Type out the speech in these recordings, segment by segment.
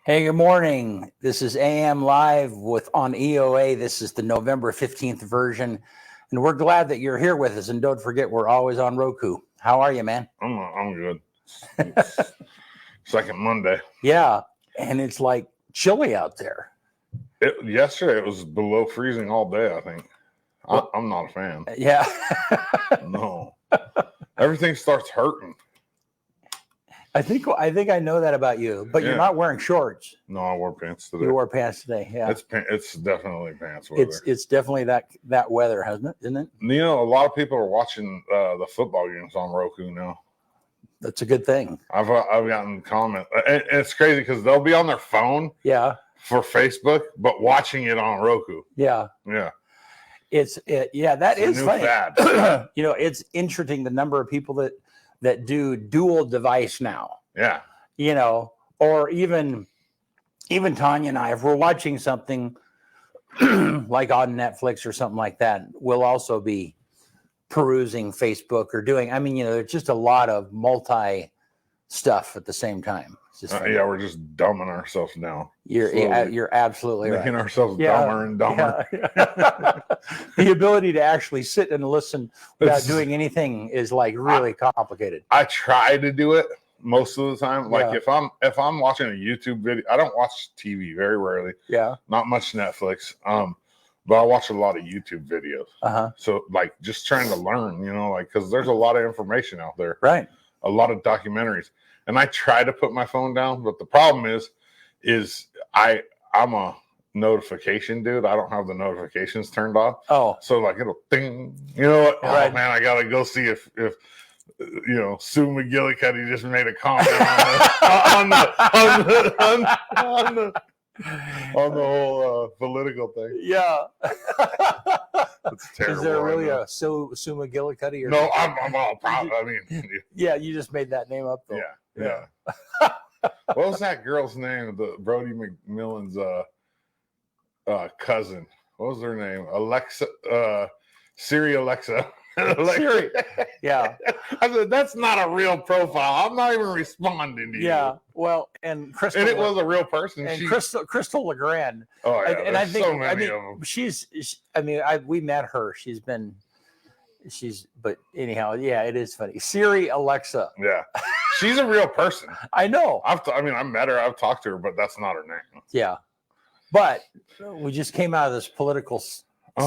Hey, good morning. This is AM Live on EOA. This is the November 15th version, and we're glad that you're here with us. And don't forget, we're always on Roku. How are you, man? I'm good. It's second Monday. Yeah, and it's like chilly out there. Yesterday it was below freezing all day, I think. I'm not a fan. Yeah. No. Everything starts hurting. I think I know that about you, but you're not wearing shorts. No, I wore pants today. You wore pants today, yeah. It's definitely pants weather. It's definitely that weather, hasn't it? Isn't it? You know, a lot of people are watching the football games on Roku now. That's a good thing. I've gotten comments. And it's crazy because they'll be on their phone. Yeah. For Facebook, but watching it on Roku. Yeah. Yeah. That is funny. Fad. You know, it's interesting the number of people that do dual device now. Yeah. You know, or even Tanya and I, if we're watching something like on Netflix or something like that, we'll also be perusing Facebook or doing, there's just a lot of multi stuff at the same time. We're just dumbing ourselves down. You're absolutely right. Making ourselves dumber and dumber. Yeah. The ability to actually sit and listen without doing anything is like really complicated. I try to do it most of the time. Like if I'm watching a YouTube video, I don't watch TV very rarely. Yeah. Not much Netflix. But I watch a lot of YouTube videos. Uh-huh. So like just trying to learn, because there's a lot of information out there. Right. A lot of documentaries. And I try to put my phone down, but the problem is I'm a notification dude. I don't have the notifications turned off. Oh. So like it'll ding. You know what? Right. Oh man, I gotta go see if Sue McGillicuddy just made a comment on the whole political thing. Yeah. It's terrible. Is there really a Sue McGillicuddy? No, I'm all proud. I mean, yeah, you just made that name up though. Yeah. What was that girl's name? The Brody McMillan's cousin. What was her name? Alexa. Siri Alexa. Siri. Yeah. I said that's not a real profile. I'm not even responding to you. Yeah. Well, and Crystal. And it was a real person. And Crystal LeGrand. Oh yeah. And I think so many of them. We met her. But anyhow, yeah, it is funny. Siri Alexa. Yeah. She's a real person. I know. I met her. I've talked to her, but that's not her name. Yeah. But we just came out of this political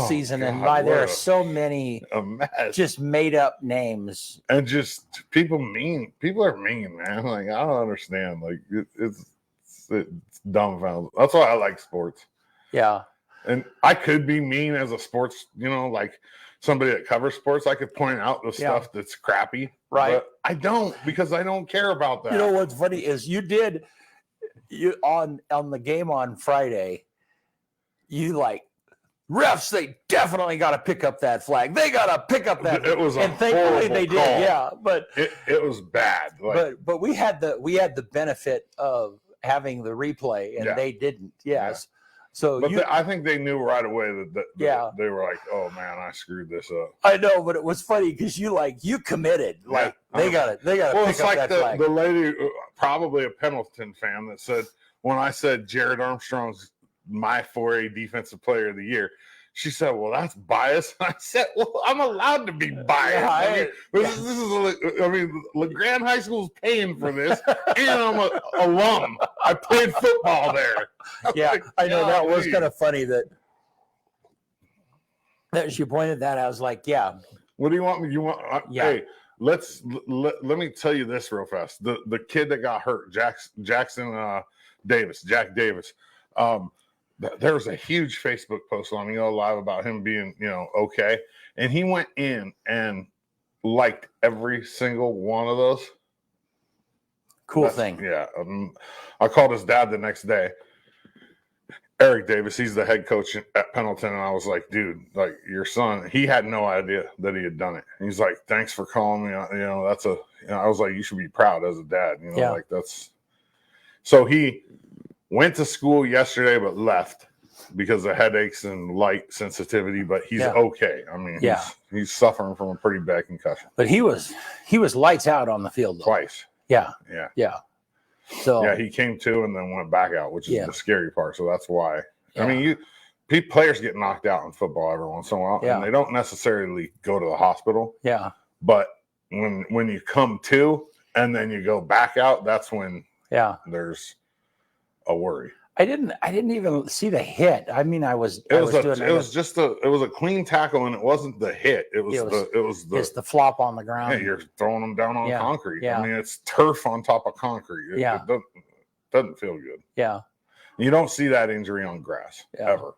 season, and there are so many just made up names. And just people are mean, man. Like, I don't understand. Like, it's dumbfounded. That's why I like sports. Yeah. And I could be mean as a sports, like somebody that covers sports. I could point out the stuff that's crappy. Right. But I don't, because I don't care about that. You know what's funny is you on the game on Friday, you like, refs, they definitely got to pick up that flag. They got to pick up that. It was and thankfully they did. Call. Yeah, but it was bad. But we had the benefit of having the replay, and they didn't. Yes. Yeah. So I think they knew right away that they were like, oh man, I screwed this up. I know, but it was funny because you committed. Like they got to pick up that flag. The lady, probably a Pendleton fan, that said when I said Jared Armstrong's my 4A defensive player of the year, she said, well, that's biased. I said, well, I'm allowed to be biased. LeGrand High School is paying for this, and I'm an alum. I played football there. Yeah, I know. That was kind of funny that she pointed that. I was like, yeah. What do you want me? Hey, let me tell you this real fast. The kid that got hurt, Jack Davis. There's a huge Facebook post on EO Live about him being, okay. And he went in and liked every single one of those. Cool thing. Yeah. I called his dad the next day. Eric Davis, he's the head coach at Pendleton. And I was like, dude, like your son, he had no idea that he had done it. And he's like, thanks for calling me. I was like, you should be proud as a dad, like that's. So he went to school yesterday, but left because of headaches and light sensitivity, but he's okay. I mean, he's suffering from a pretty bad concussion. But he was lights out on the field though. Twice. Yeah. Yeah. Yeah. So Yeah, he came to and then went back out, which is the scary part. So that's why. Yeah. I mean, players get knocked out in football every once in a while, and they don't necessarily go to the hospital. Yeah. But when you come to and then you go back out, that's when there's a worry. I didn't even see the hit. I mean, it was a clean tackle, and it wasn't the hit. It was the flop on the ground. Yeah, you're throwing them down on concrete. Yeah. I mean, it's turf on top of concrete. It doesn't feel good. Yeah. You don't see that injury on grass ever.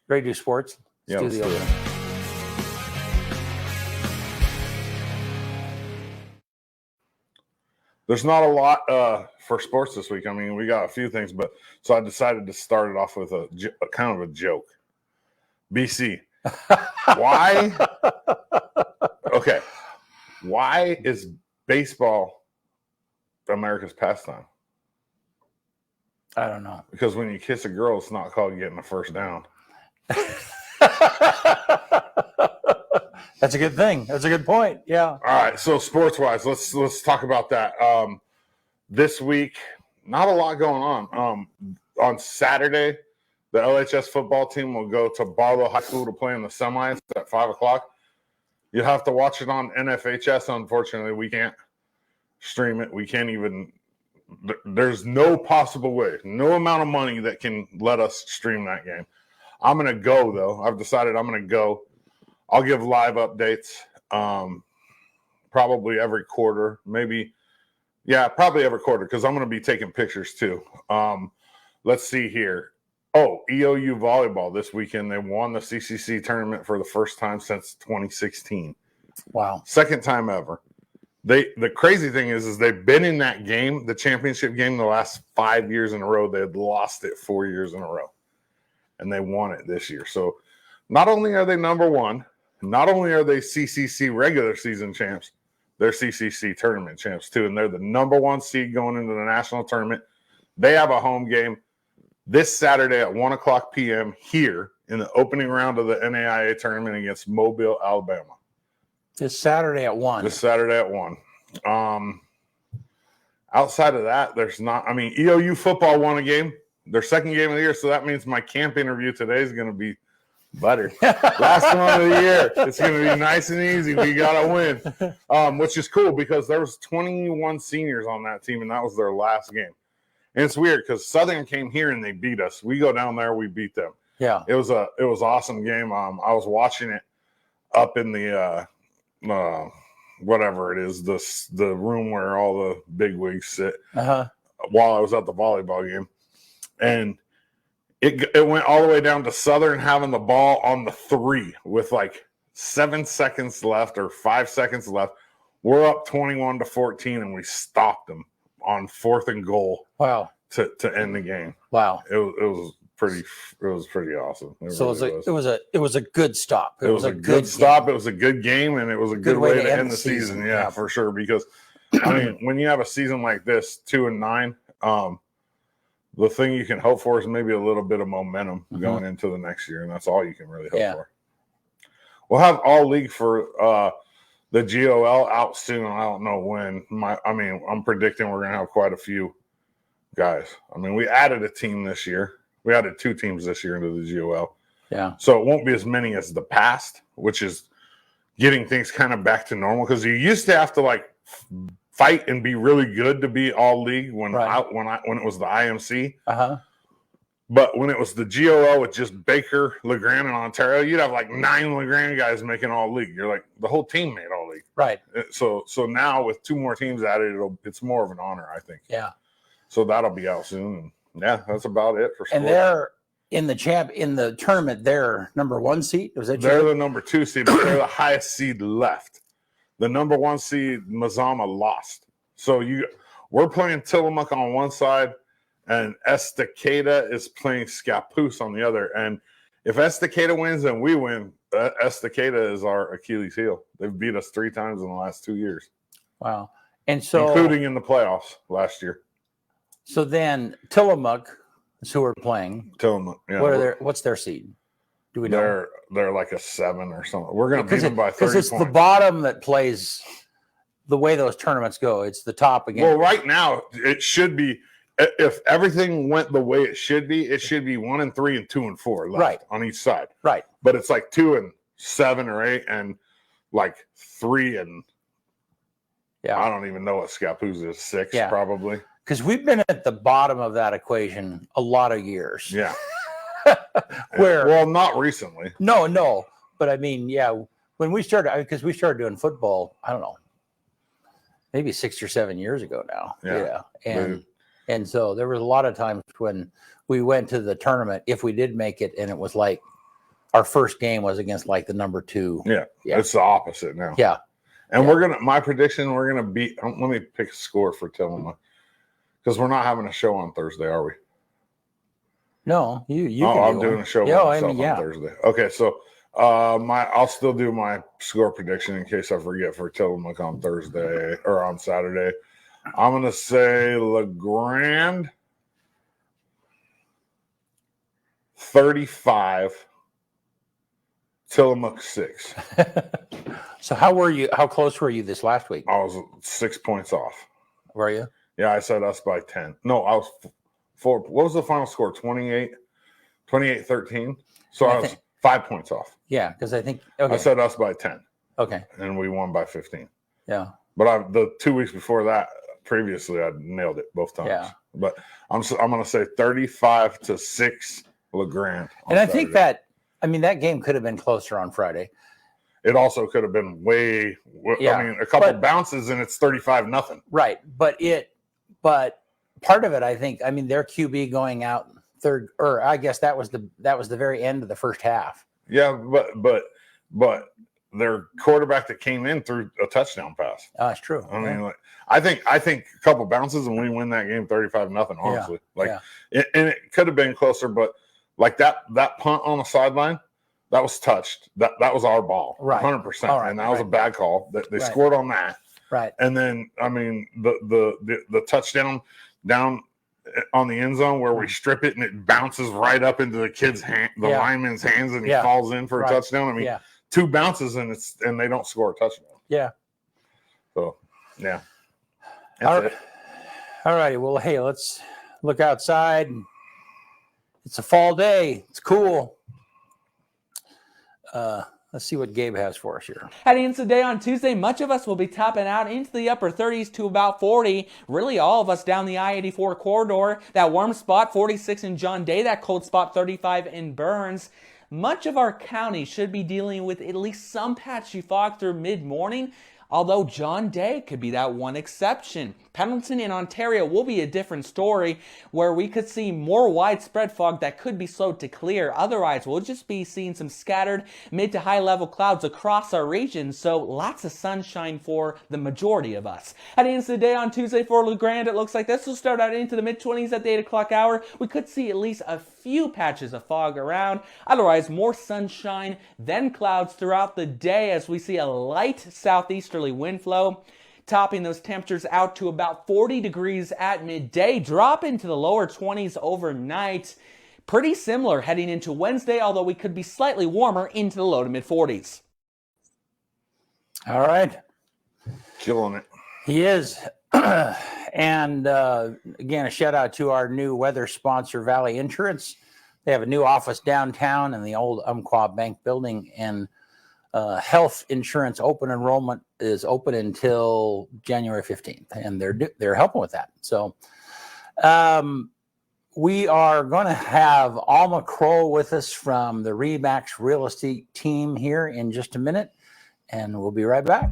Ready to do sports? Let's do the opening. There's not a lot for sports this week. I mean, we got a few things, so I decided to start it off with a kind of a joke. BC, why? Okay, why is baseball America's pastime? I don't know. Because when you kiss a girl, it's not called getting a first down. That's a good thing. That's a good point. Yeah. All right. So sports-wise, let's talk about that. This week, not a lot going on. On Saturday, the LHS football team will go to Barlow High School to play in the semis at 5:00. You'll have to watch it on NFHS. Unfortunately, we can't stream it. We can't even. There's no possible way, no amount of money that can let us stream that game. I'm going to go, though. I've decided I'm going to go. I'll give live updates probably every quarter, maybe. Yeah, probably every quarter because I'm going to be taking pictures too. Let's see here. Oh, EOU volleyball this weekend. They won the CCC tournament for the first time since 2016. Wow. Second time ever. The crazy thing is they've been in that game, the championship game, the last 5 years in a row. They had lost it 4 years in a row, and they won it this year. So not only are they number one, not only are they CCC regular season champs, they're CCC tournament champs too, and they're the number one seed going into the national tournament. They have a home game this Saturday at 1:00 p.m. here in the opening round of the NAIA tournament against Mobile, Alabama. This Saturday at 1. This Saturday at 1. Outside of that, there's not. I mean, EOU football won a game, their second game of the year, so that means my camp interview today is going to be butter. Last one of the year. It's going to be nice and easy. We got to win, which is cool because there was 21 seniors on that team, and that was their last game. And it's weird because Southern came here and they beat us. We go down there, we beat them. Yeah, it was an awesome game. I was watching it up in the whatever it is, the room where all the big wigs sit while I was at the volleyball game, and it went all the way down to Southern having the ball on the 3 with like 7 seconds left or 5 seconds left. We're up 21-14, and we stopped them on 4th and goal. Wow! To end the game. Wow! It was pretty awesome. It was a good stop. It was a good stop. It was a good game, and it was a good way to end the season. Yeah, for sure. Because I mean, when you have a season like this, 2-9, the thing you can hope for is maybe a little bit of momentum going into the next year, and that's all you can really hope for. We'll have all league for the GOL out soon. I don't know when. I'm predicting we're going to have quite a few guys. I mean, we added a team this year. We added 2 teams this year into the GOL. Yeah. So it won't be as many as the past, which is getting things kind of back to normal because you used to have to like fight and be really good to be all league when it was the IMC. But when it was the GOL with just Baker, LeGrand, and Ontario, you'd have like 9 LeGrand guys making all league. You're like the whole team made all league. Right. So now with 2 more teams added, it's more of an honor, I think. Yeah. So that'll be out soon. Yeah, that's about it for sports. And they're in the tournament. They're number 1 seed. They're the number 2 seed, but they're the highest seed left. The number 1 seed, Mazama, lost. So we're playing Tillamook on one side, and Estacada is playing Scappoose on the other. And if Estacada wins and we win, Estacada is our Achilles heel. They've beat us 3 times in the last 2 years. Wow. And so including in the playoffs last year. So then Tillamook is who we're playing. Tillamook, yeah. What's their seed? Do we know? They're like a 7 or something. We're going to beat them by 30 points. Because it's the bottom that plays the way those tournaments go. It's the top again. Well, right now it should be. If everything went the way it should be 1 and 3 and 2 and 4 left on each side. Right. But it's like 2 and 7 or 8 and like 3 and I don't even know what Scappoose is, 6 probably. Because we've been at the bottom of that equation a lot of years. Yeah. Where not recently. No. But I mean, when we started, because we started doing football, I don't know, maybe 6 or 7 years ago now. Yeah. And so there was a lot of times when we went to the tournament, if we did make it, and it was like our first game was against like the number 2. Yeah. It's the opposite now. Yeah. And my prediction, we're going to beat, let me pick a score for Tillamook, because we're not having a show on Thursday, are we? No, you. I'm doing a show on Thursday. Okay, so I'll still do my score prediction in case I forget for Tillamook on Thursday or on Saturday. I'm going to say LeGrand 35, Tillamook 6. So how close were you this last week? I was 6 points off. Were you? Yeah, I said us by 10. No, I was 4. What was the final score? 28-13. So I was 5 points off. Yeah, because I think I said us by 10. Okay. And we won by 15. Yeah. But the 2 weeks before that, previously, I nailed it both times. Yeah. But I'm going to say 35-6 LeGrand. And I think that game could have been closer on Friday. It also could have been a couple bounces and it's 35-0. Right. But part of it, I think, their QB going out third, or I guess that was the very end of the first half. Yeah, but their quarterback that came in threw a touchdown pass. Oh, that's true. I think a couple bounces and we win that game 35-0. Honestly, and it could have been closer, but like that punt on the sideline, that was touched. That was our ball, right? 100%, and that was a bad call. They scored on that, right? And then the touchdown down on the end zone where we strip it and it bounces right up into the kid's hand, the lineman's hands, and he falls in for a touchdown. 2 bounces and they don't score a touchdown. Yeah. So yeah. All righty. Well, hey, let's look outside. It's a fall day. It's cool. Let's see what Gabe has for us here. Heading into the day on Tuesday, much of us will be topping out into the upper 30s to about 40. Really, all of us down the I-84 corridor. That warm spot, 46 in John Day. That cold spot, 35 in Burns. Much of our county should be dealing with at least some patchy fog through mid-morning, although John Day could be that one exception. Pendleton in Ontario will be a different story, where we could see more widespread fog that could be slowed to clear. Otherwise, we'll just be seeing some scattered mid to high level clouds across our region, so lots of sunshine for the majority of us. Heading into the day on Tuesday for LeGrand, it looks like this will start out into the mid-20s at the 8 o'clock hour. We could see at least a few patches of fog around. Otherwise, more sunshine than clouds throughout the day as we see a light southeasterly wind flow, topping those temperatures out to about 40 degrees at midday, drop into the lower 20s overnight. Pretty similar heading into Wednesday, although we could be slightly warmer into the low to mid 40s. All right. Killing it. He is. And again, a shout out to our new weather sponsor, Valley Insurance. They have a new office downtown in the old Umpqua Bank building, and health insurance open enrollment is open until January 15th, and they're helping with that. So we are going to have Alma Kroll with us from the Remax Real Estate team here in just a minute, and we'll be right back.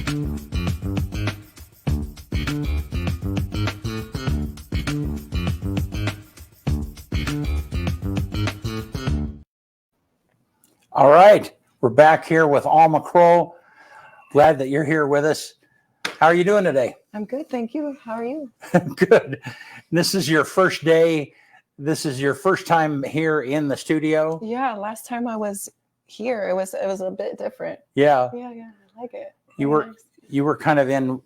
All right, we're back here with Alma Crow. Glad that you're here with us. How are you doing today? I'm good, thank you. How are you? Good. This is your first day. This is your first time here in the studio. Yeah, last time I was here, it was a bit different. Yeah, Yeah, I like it. you Very were nice. you were kind of in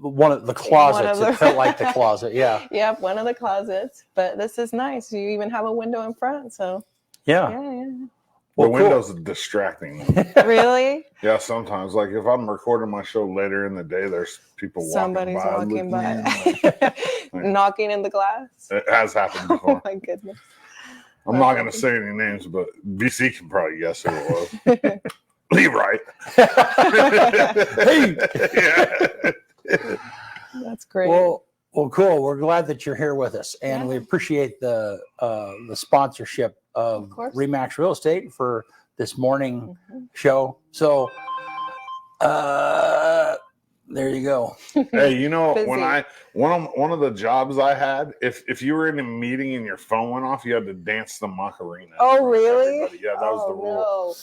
one of the closets. the- It felt like the closet. Yeah, Yep, one of the closets. But this is nice. You even have a window in front, so yeah. yeah. Well, The cool. windows are distracting. Really? Yeah, sometimes. Like if I'm recording my show later in the day, there's people Somebody's walking walking by. by, knocking in the glass. It has happened Oh before. my goodness. I'm not going to say any names, but VC can probably guess who it was. Leroy. Hey. Yeah. That's great. Well, cool. We're glad that you're here with us, and we Yeah. appreciate the sponsorship of course. Remax Real Estate for this morning Mhm. show. So, there you go. Hey, you know, Busy. when one of the jobs I had, if you were in a meeting and your phone went off, you had to dance the Macarena. Oh, really? Everybody. Yeah, that was the rule.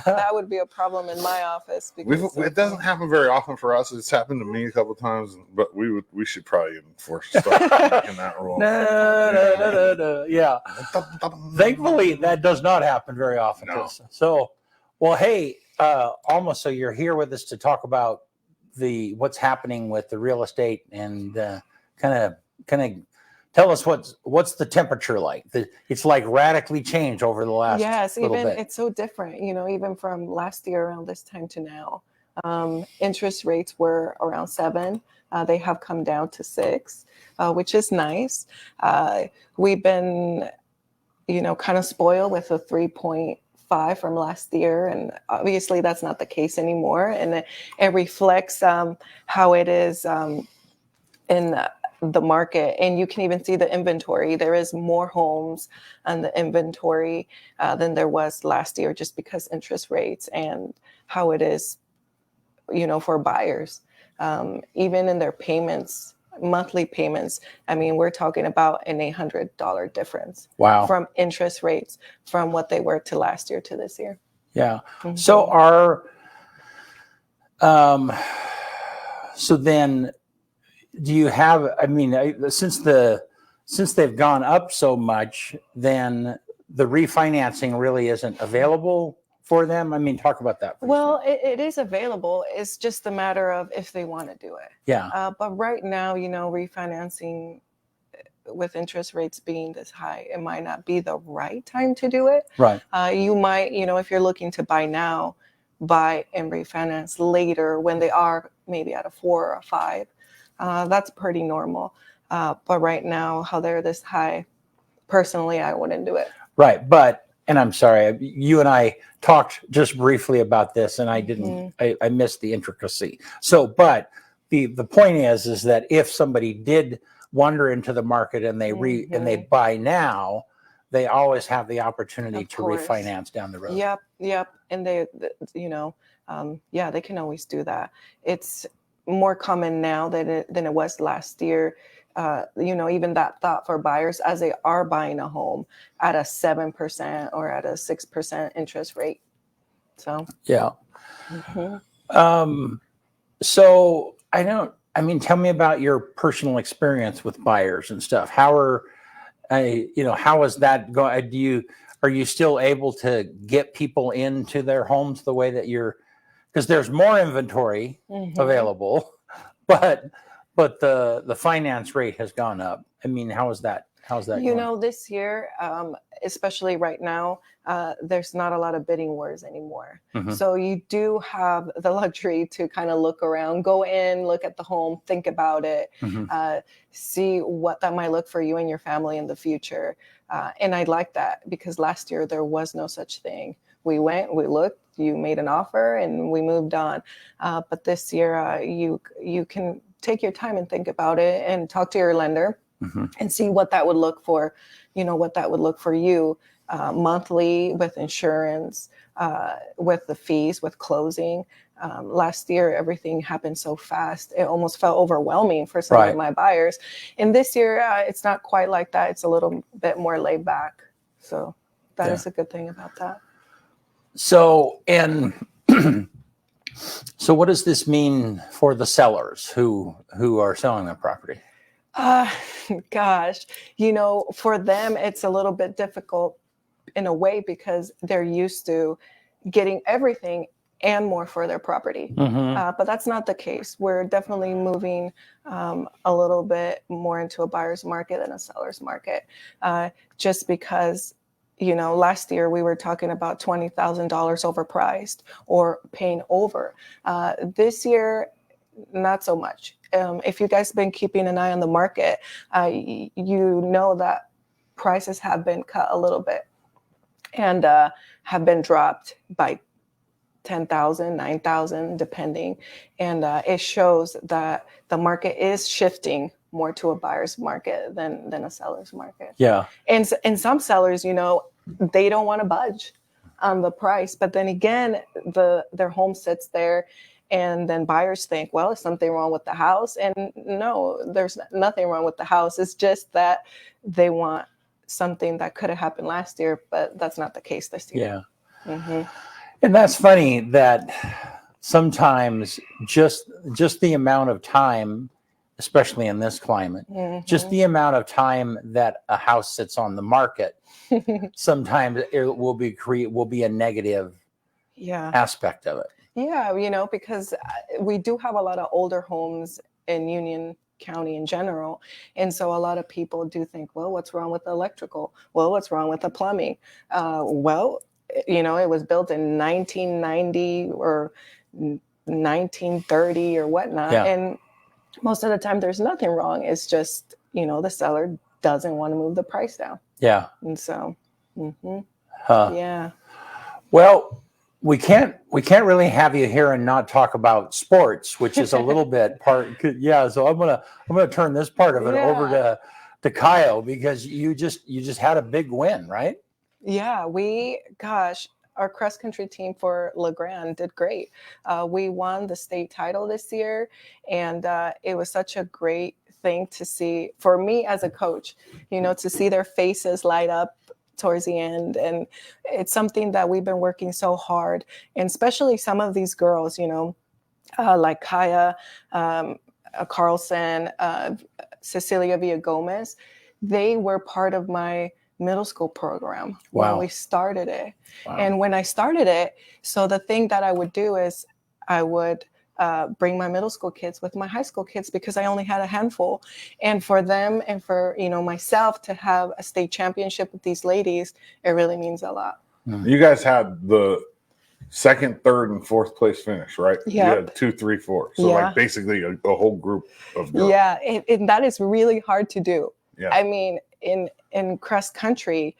No. That would be a problem in my office because It doesn't happen very often for us. It's happened to me a couple times, but we should probably enforce stuff in that rule. No. Yeah. Thankfully, that does not happen very often. No. So, well, hey, Alma, so you're here with us to talk about what's happening with the real estate and kind of tell us what's the temperature like. It's like radically changed over the last little even bit. it's so different, even from last year around this time to now. Interest rates were around 7. They have come down to 6, which is nice. We've been kind of spoiled with a 3.5 from last year, and obviously that's not the case anymore, and it reflects how it is in the market. And you can even see the inventory. There is more homes on the inventory than there was last year, just because interest rates and how it is for buyers, even in their payments, monthly payments. I mean, we're talking about an $800 difference. Wow. From interest rates from what they were to last year to this year. Yeah. Mhm. So then do you have, I mean, since they've gone up so much, then the refinancing really isn't available for them? I mean, talk about that. Well, it is available. It's just a matter of if they want to do it. Yeah. But right now, refinancing with interest rates being this high, it might not be the right time to do it. Right. You might, if you're looking to buy now, buy and refinance later when they are maybe at a 4 or a 5. That's pretty normal. But right now, how they're this high, personally, I wouldn't do it. Right. And I'm sorry, you and I talked just briefly about this, and I didn't, I missed the intricacy. So, but the point is that if somebody did wander into the market and they and they buy now, they always have the opportunity to refinance down the road. Yep. And they can always do that. It's more common now than it was last year. Even that thought for buyers as they are buying a home at a 7% or at a 6% interest rate. So yeah. So tell me about your personal experience with buyers and stuff. How is that going? Are you still able to get people into their homes the way that because there's more inventory available, but the finance rate has gone up. I mean, how's that going? This year, especially right now, there's not a lot of bidding wars anymore. So you do have the luxury to kind of look around, go in, look at the home, think about it, see what that might look for you and your family in the future. And I like that because last year there was no such thing. We went, we looked, you made an offer, and we moved on. But this year, you can take your time and think about it and talk to your lender and see what that would look for, what that would look for you monthly with insurance, with the fees, with closing. Last year, everything happened so fast. It almost felt overwhelming for some Right. of my buyers. And this year, it's not quite like that. It's a little bit more laid back. So that is a good thing about that. So, and so what does this mean for the sellers who are selling their property? Gosh, for them, it's a little bit difficult in a way because they're used to getting everything and more for their property. But that's not the case. We're definitely moving a little bit more into a buyer's market than a seller's market, just because, last year we were talking about $20,000 overpriced or paying over. This year, not so much. If you guys have been keeping an eye on the market, you know that prices have been cut a little bit and have been dropped by 10,000, 9,000, depending. And it shows that the market is shifting more to a buyer's market than a seller's market. Yeah. And some sellers, they don't want to budge on the price. But then again, their home sits there. And then buyers think, well, is something wrong with the house? And no, there's nothing wrong with the house. It's just that they want something that could have happened last year, but that's not the case this year. Yeah. And that's funny that sometimes just the amount of time, especially in this climate, just the amount of time that a house sits on the market, sometimes it will be a negative aspect of it. Yeah, because we do have a lot of older homes in Union County in general. And so a lot of people do think, well, what's wrong with the electrical? Well, what's wrong with the plumbing? It was built in 1990 or 1930 or whatnot. Yeah. And most of the time there's nothing wrong. It's just, the seller doesn't want to move the price down. Yeah. And so, yeah. Well, we can't really have you here and not talk about sports, which is a little bit part. Yeah. So I'm gonna turn this part of it over to Kyle, because you just had a big win, right? Yeah, our cross country team for LeGrand did great. We won the state title this year, and it was such a great thing to see for me as a coach, to see their faces light up towards the end. And it's something that we've been working so hard, and especially some of these girls, like Kaya Carlson, Cecilia Villagomez, they were part of my middle school program when we started it. Wow. And when I started it, so the thing that I would do is I would bring my middle school kids with my high school kids, because I only had a handful. And for them and for myself to have a state championship with these ladies, it really means a lot. You guys had the second, third, and fourth place finish, right? Yeah. You had 2, 3, 4. So like basically a whole group of girls. Yeah, and that is really hard to do. Yeah. I mean, in cross country,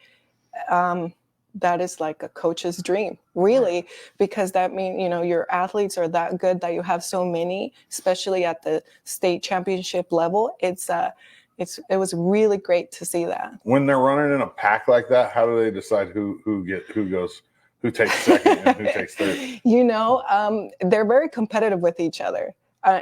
that is like a coach's dream, really, because that means, your athletes are that good that you have so many, especially at the state championship level. It was really great to see that. When they're running in a pack like that, how do they decide who takes second and who takes third? They're very competitive with each other.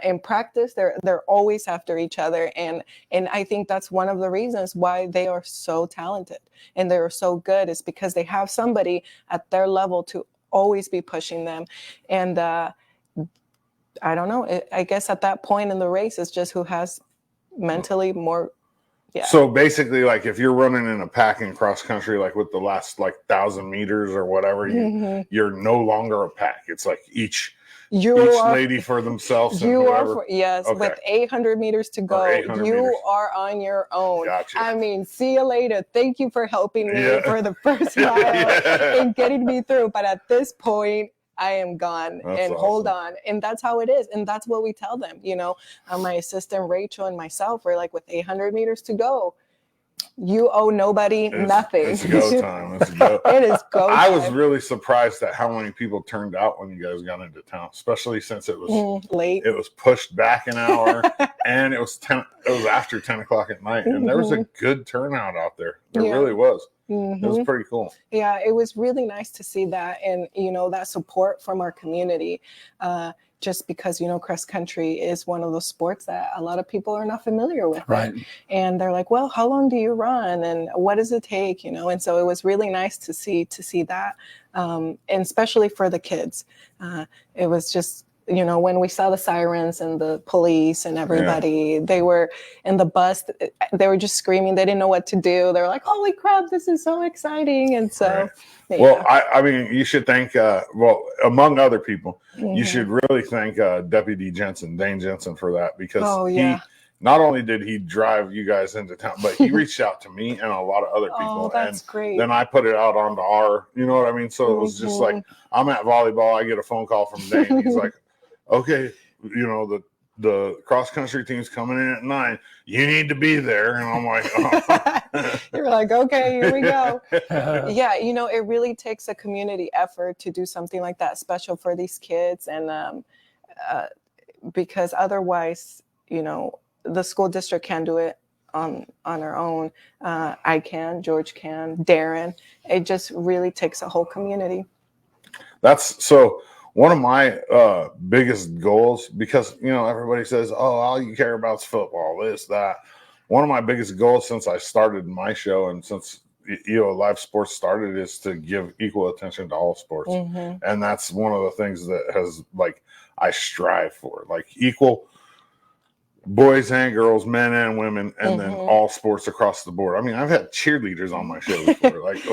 In practice, they're always after each other, and I think that's one of the reasons why they are so talented and they're so good, is because they have somebody at their level to always be pushing them. And I don't know. I guess at that point in the race, it's just who has mentally more. Yeah. So basically, like if you're running in a pack in cross country, like with the last 1,000 meters or whatever, you're no longer a pack. It's like each lady for themselves. With 800 meters to go, are on your own. Gotcha. I mean, see you later. Thank you for helping me for the first mile and getting me through. But at this point, I am gone. That's and awesome. Hold on. And that's how it is. And that's what we tell them. My assistant Rachel and myself were like, with 800 meters to go, you owe nobody nothing. It's go time. It's go. It is go time. I was really surprised at how many people turned out when you guys got into town, especially since it was late. It was pushed back an hour, and it was 10. It was after 10 o'clock at night, and there was a good turnout out there. There Yeah. really was. Mhm. It was pretty cool. Yeah, it was really nice to see that, and that support from our community. Just because cross country is one of those sports that a lot of people are not familiar with. Right. And they're like, well, how long do you run, and what does it take? And so it was really nice to see that, and especially for the kids. It was just when we saw the sirens and the police and everybody, they were in the bus, they were just screaming. They didn't know what to do. They were like, holy crap, this is so exciting. And so, right. Well, I mean, you should thank, among other people, you should really thank Deputy Dane Jensen for that, because he, not only did he drive you guys into town, but he reached out to me and a lot of other people. Oh, that's great. Then I put it out onto you know what I mean? So it was just like, I'm at volleyball. I get a phone call from Dane. He's like, okay, the cross country team's coming in at 9. You need to be there. And I'm like, oh. You're like, okay, here we go. Yeah, it really takes a community effort to do something like that special for these kids. And because otherwise, the school district can't do it on our own. I can, George can, Darren. It just really takes a whole community. That's so. One of my biggest goals, because, everybody says, oh, all you care about is football, this, that. One of my biggest goals since I started my show and since EOA Live Sports started is to give equal attention to all sports. Mm-hmm. And that's one of the things that has, I strive for, equal boys and girls, men and women, and then all sports across the board. I mean, I've had cheerleaders on my show before. you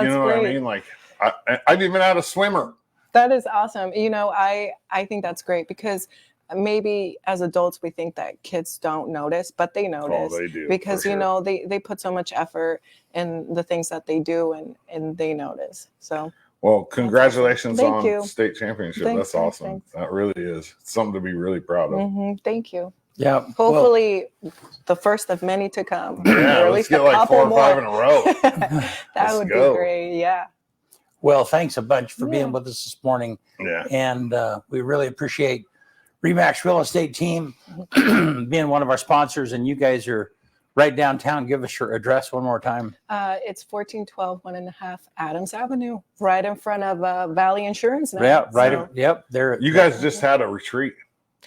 know great. What I mean? I've even had a swimmer. That is awesome. I think that's great, because maybe as adults we think that kids don't notice, but they notice. Oh, they do. Because, sure. they put so much effort in the things that they do, and they notice. So, well, congratulations awesome. on state championship. Thanks, that's awesome. Thanks. That really is. It's something to be really proud of. Mm-hmm. Thank you. Yeah. Hopefully the first of many to come. Yeah, or at let's least get a couple 4 or 5 more. in a row. That would be great. Yeah. Well, thanks a bunch for being with us this morning. Yeah. And we really appreciate Remax Real Estate Team being one of our sponsors. And you guys are right downtown. Give us your address one more time. It's 1412 1.5 Adams Avenue, right in front of Valley Insurance now. Yeah, right. So. Yep. There. You guys just had a retreat.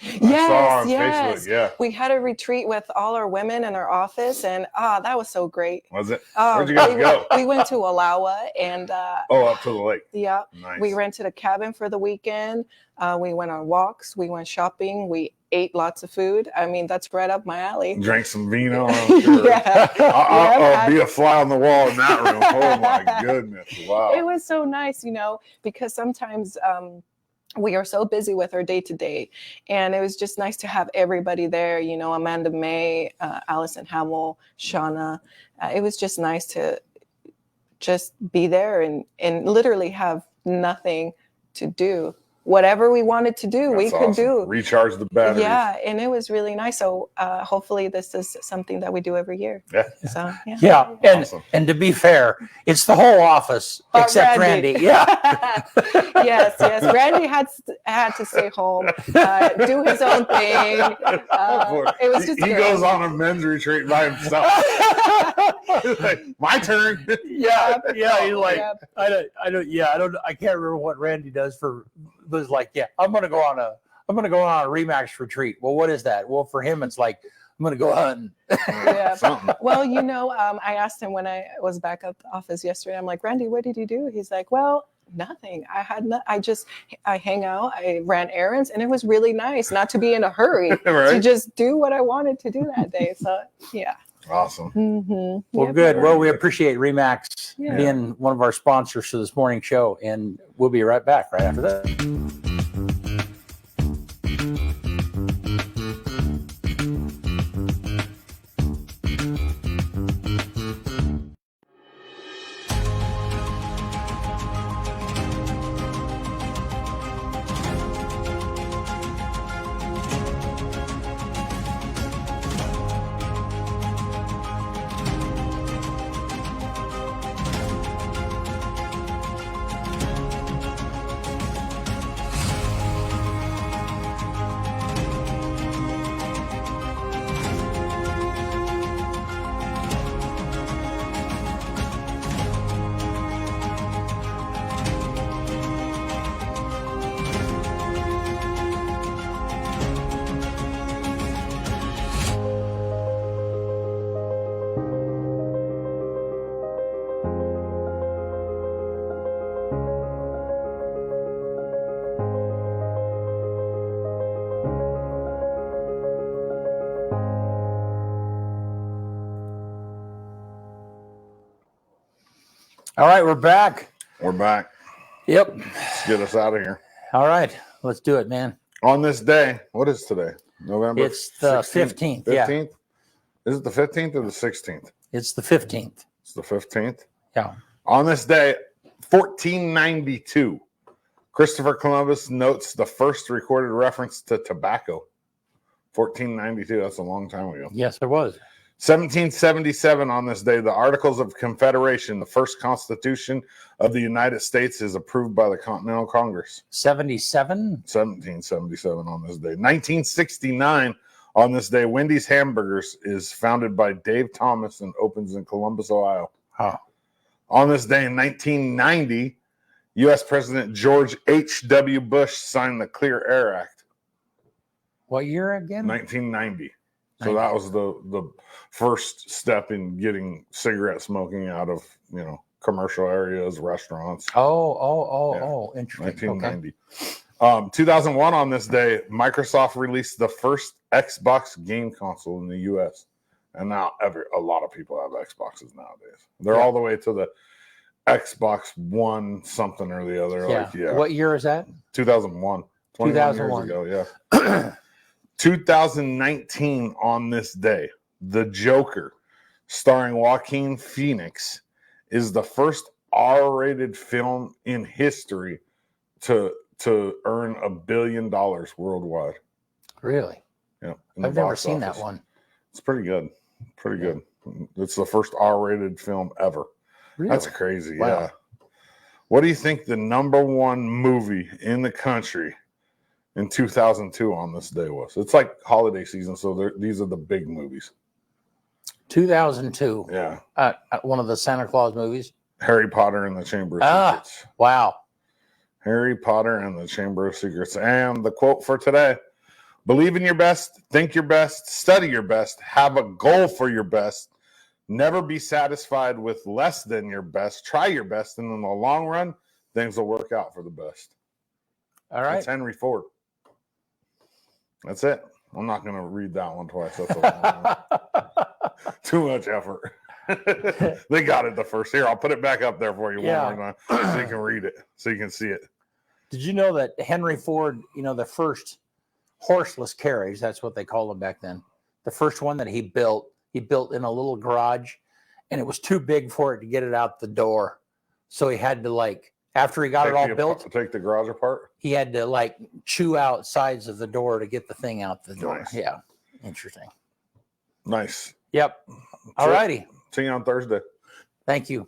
I saw on Facebook. Yeah. We had a retreat with all our women in our office, and that was so great. Was it? Where'd you guys go? We went to Alawa, and up to the lake. Yeah. Nice. We rented a cabin for the weekend. We went on walks. We went shopping. We ate lots of food. I mean, that's right up my alley. Drank some vino. I'm sure. Yeah. I'll be a fly on the wall in that room. Oh my goodness! Wow. It was so nice, because sometimes we are so busy with our day-to-day, and it was just nice to have everybody there. Amanda May, Allison Hamill, Shauna. It was just nice to just be there and literally have nothing to do. Whatever we wanted to do, we could do. Recharge the batteries. Yeah, and it was really nice. So hopefully this is something that we do every year. Yeah. So yeah. And to be fair, it's the whole office except Randy. Yeah. yes. Randy had to stay home, do his own thing. It was just he goes on a men's retreat by himself. Like, my turn. Yeah. He's like, I can't remember what Randy does for. Was like, I'm gonna go on a Remax retreat. Well, what is that? Well, for him, it's like I'm gonna go hunting. Yeah. Well, I asked him when I was back at the office yesterday. I'm like, Randy, what did you do? He's like, well, nothing. I hang out. I ran errands, and it was really nice not to be in a hurry right? to just do what I wanted to do that day. So yeah. Awesome. Mm-hmm. Well, good. Well, we appreciate Remax being one of our sponsors for this morning show, and we'll be right back right after that. All right, we're back. We're back. Yep. Let's get us out of here. All right, let's do it, man. On this day, what is today? November. It's the 15th. Yeah, 15th. Is it the 15th or the 16th? it's the 15th. It's the 15th. Yeah. On this day, 1492, Christopher Columbus notes the first recorded reference to tobacco. 1492. That's a long time ago. Yes, there was. 1777, on this day, the Articles of Confederation, the first Constitution of the United States, is approved by the Continental Congress. 77. 1777 on this day. 1969, on this day, Wendy's Hamburgers is founded by Dave Thomas and opens in Columbus, Ohio. Oh. On this day in 1990, U.S. President George H.W. Bush signed the Clear Air Act. What year again? 1990. So that was the first step in getting cigarette smoking out of, commercial areas, restaurants. Oh, interesting. 1990. 2001, on this day, Microsoft released the first Xbox game console in the U.S. And now a lot of people have Xboxes nowadays. They're all the way to the Xbox One something or the other. Yeah. What year is that? 2001. 2001 years ago, yeah. 2019, on this day, The Joker, starring Joaquin Phoenix, is the first R-rated film in history to earn $1 billion worldwide. Really? Yeah, I've never seen that one. It's pretty good. Pretty good. It's the first R-rated film ever. Really? That's crazy. Wow. Yeah. What do you think the number one movie in the country in 2002 on this day was? It's like holiday season, so these are the big movies. 2002. Yeah. One of the Santa Claus movies. Harry Potter and the Chamber of Secrets. Wow. Harry Potter and the Chamber of Secrets. And the quote for today: believe in your best, think your best, study your best, have a goal for your best, never be satisfied with less than your best, try your best, and in the long run, things will work out for the best. All right. That's Henry Ford. That's it. I'm not going to read that one twice. That's a long one. Too much effort. They got it the first. Here, I'll put it back up there for you one more time so you can read it, so you can see it. Did you know that Henry Ford, the first horseless carriage, that's what they called them back then, the first one that he built in a little garage, and it was too big for it to get it out the door. So he had to, after he got it all built, take the garage apart. he had to chew out sides of the door to get the thing out the door. Nice. Yeah. Interesting. Nice. Yep. All righty. See you on Thursday. Thank you.